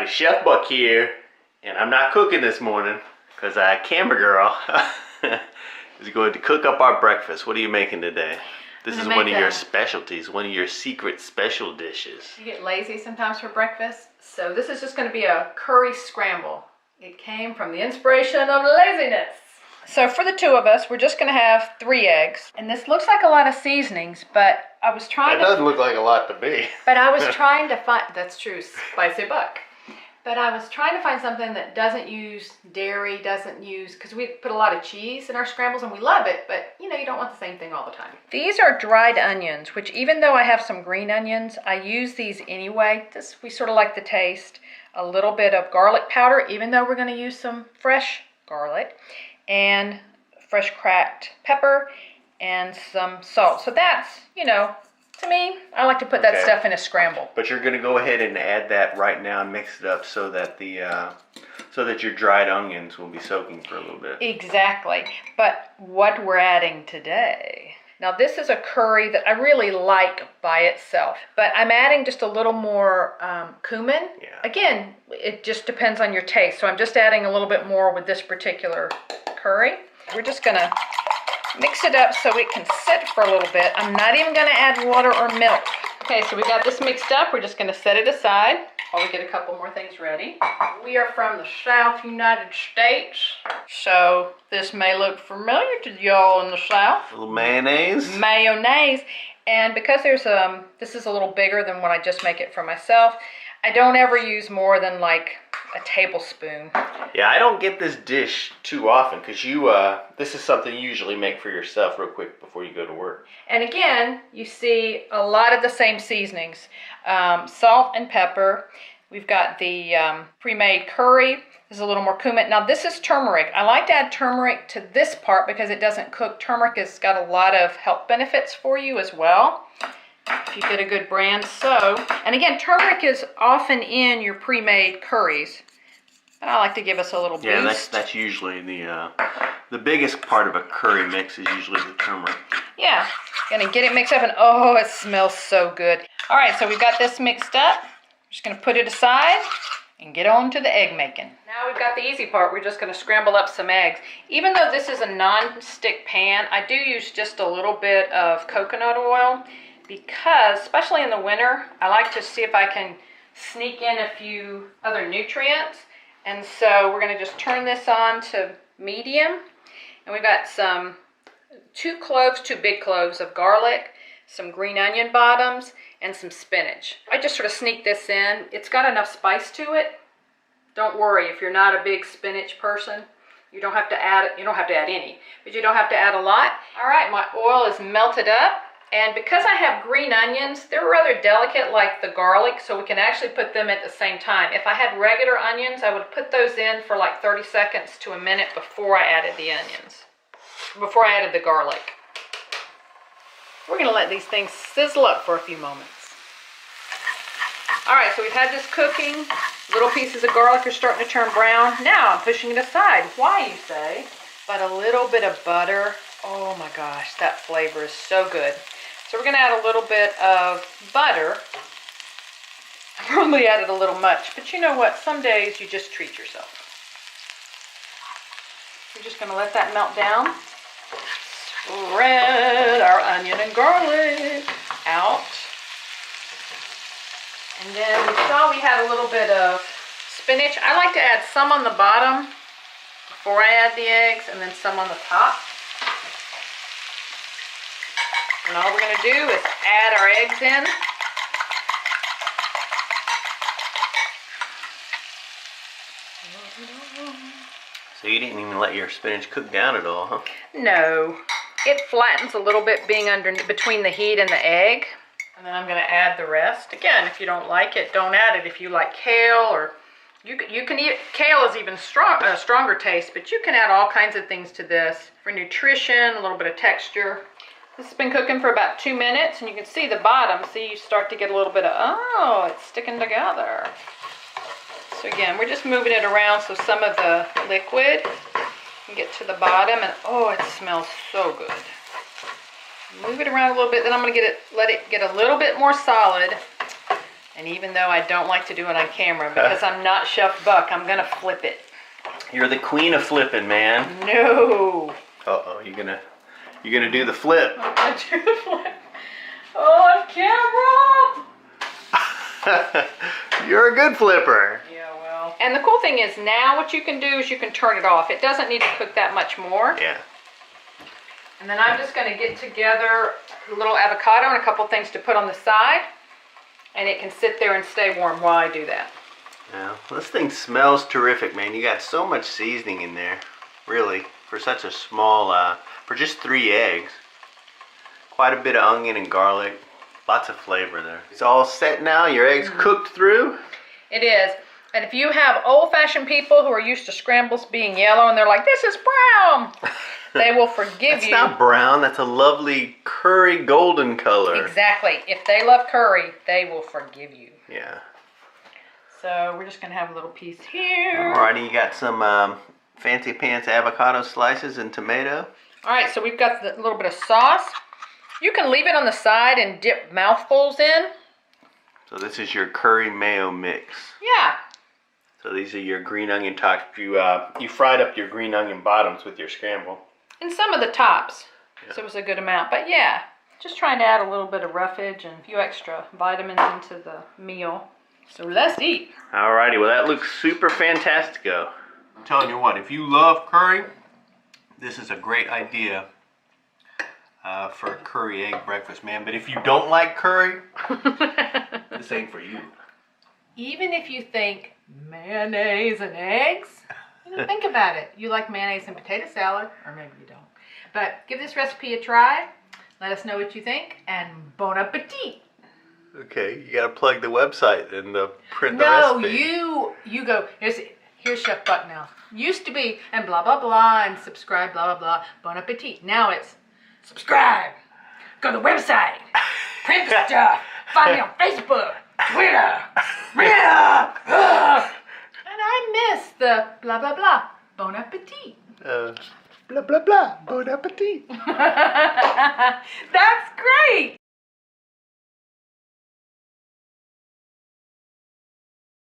Chef Buck here, and I'm not cooking this morning because camera girl is going to cook up our breakfast. What are you making today? This is one of your specialties, one of your secret special dishes. You get lazy sometimes for breakfast, so this is just going to be a curry scramble. It came from the inspiration of laziness. So for the two of us, we're just going to have 3 eggs. And this looks like a lot of seasonings, but I was trying to... That doesn't look like a lot to me. But I was trying to find... That's true, Spicy Buck. But I was trying to find something that doesn't use dairy, doesn't use... Because we put a lot of cheese in our scrambles and we love it, but you know, you don't want the same thing all the time. These are dried onions, which even though I have some green onions, I use these anyway. We sort of like the taste. A little bit of garlic powder, even though we're going to use some fresh garlic. And fresh cracked pepper and some salt. So that's, you know, to me, I like to put that stuff in a scramble. But you're going to go ahead and add that right now and mix it up so that your dried onions will be soaking for a little bit. Exactly. But what we're adding today. Now this is a curry that I really like by itself, but I'm adding just a little more cumin. Yeah. Again, it just depends on your taste. So I'm just adding a little bit more with this particular curry. We're just gonna mix it up so it can sit for a little bit. I'm not even gonna add water or milk. Okay, so we got this mixed up. We're just gonna set it aside while we get a couple more things ready. We are from the South United States, so this may look familiar to y'all in the South. A little mayonnaise. Mayonnaise. And because there's this is a little bigger than when I just make it for myself, I don't ever use more than like a tablespoon. Yeah, I don't get this dish too often because this is something you usually make for yourself real quick before you go to work. And again, you see a lot of the same seasonings. Salt and pepper. We've got the pre-made curry. There's a little more cumin. Now this is turmeric. I like to add turmeric to this part because it doesn't cook. Turmeric has got a lot of health benefits for you as well, if you get a good brand. So, and again, turmeric is often in your pre-made curries. I like to give us a little boost. Yeah, that's usually the biggest part of a curry mix is usually the turmeric. Yeah, gonna get it mixed up and oh, it smells so good. All right, so we've got this mixed up. Just gonna put it aside and get on to the egg making. Now we've got the easy part. We're just gonna scramble up some eggs. Even though this is a non-stick pan, I do use just a little bit of coconut oil because, especially in the winter, I like to see if I can sneak in a few other nutrients. And so we're gonna just turn this on to medium. And we've got some 2 big cloves of garlic, some green onion bottoms, and some spinach. I just sort of sneak this in. It's got enough spice to it. Don't worry if you're not a big spinach person. You don't have to add it. You don't have to add any, but you don't have to add a lot. All right, my oil is melted up. And because I have green onions, they're rather delicate like the garlic, so we can actually put them at the same time. If I had regular onions, I would put those in for like 30 seconds to a minute before I added the onions, before I added the garlic. We're gonna let these things sizzle up for a few moments. All right, so we've had this cooking. Little pieces of garlic are starting to turn brown. Now I'm pushing it aside. Why, you say? But a little bit of butter. Oh my gosh, that flavor is so good. So we're gonna add a little bit of butter. I probably added a little much, but you know what? Some days you just treat yourself. We're just gonna let that melt down. Spread our onion and garlic out. And then we saw we had a little bit of spinach. I like to add some on the bottom before I add the eggs and then some on the top. And all we're going to do is add our eggs in. So you didn't even let your spinach cook down at all, huh? No. It flattens a little bit being between the heat and the egg. And then I'm going to add the rest. Again, if you don't like it, don't add it. If you like kale, or you can eat kale is even a stronger taste, but you can add all kinds of things to this for nutrition, a little bit of texture. This has been cooking for about 2 minutes, and you can see the bottom. See, you start to get a little bit of, oh, it's sticking together. So again, we're just moving it around so some of the liquid can get to the bottom, and oh, it smells so good. Move it around a little bit, then I'm going to let it get a little bit more solid, And even though I don't like to do it on camera because I'm not Chef Buck, I'm gonna flip it. You're the queen of flipping, man. No. Uh-oh, you're gonna do the flip. I'm gonna do the flip. Oh, on camera! You're a good flipper. Yeah, well. And the cool thing is now what you can do is you can turn it off. It doesn't need to cook that much more. Yeah. And then I'm just gonna get together a little avocado and a couple things to put on the side. And it can sit there and stay warm while I do that. Yeah, this thing smells terrific, man. You got so much seasoning in there, really, for such a small, for just 3 eggs. Quite a bit of onion and garlic. Lots of flavor there. It's all set now. Your eggs cooked through. It is. And if you have old-fashioned people who are used to scrambles being yellow and they're like, this is brown, they will forgive you. That's not brown. That's a lovely curry golden color. Exactly. If they love curry, they will forgive you. Yeah. So we're just going to have a little piece here. Alrighty, you got some fancy pants avocado slices and tomato. Alright, so we've got a little bit of sauce. You can leave it on the side and dip mouthfuls in. So this is your curry mayo mix. Yeah. So these are your green onion tops. You fried up your green onion bottoms with your scramble. And some of the tops. Yeah. So it was a good amount. But yeah, just trying to add a little bit of roughage and a few extra vitamins into the meal. So let's eat. Alrighty, well that looks super fantastico. I'm telling you what, if you love curry, this is a great idea for a curry egg breakfast, man. But if you don't like curry, this ain't for you. Even if you think mayonnaise and eggs, think about it. You like mayonnaise and potato salad, or maybe you don't. But give this recipe a try. Let us know what you think, and bon appetit. Okay, you gotta plug the website and print the recipe. No, you go. Here's Chef Buck now. Used to be, and blah, blah, blah, and subscribe, blah, blah, blah. Bon appetit. Now it's subscribe. Go to the website. Print the stuff. Find me on Facebook, Twitter. And I miss the blah, blah, blah. Bon appetit. Blah, blah, blah. Bon appetit. That's great.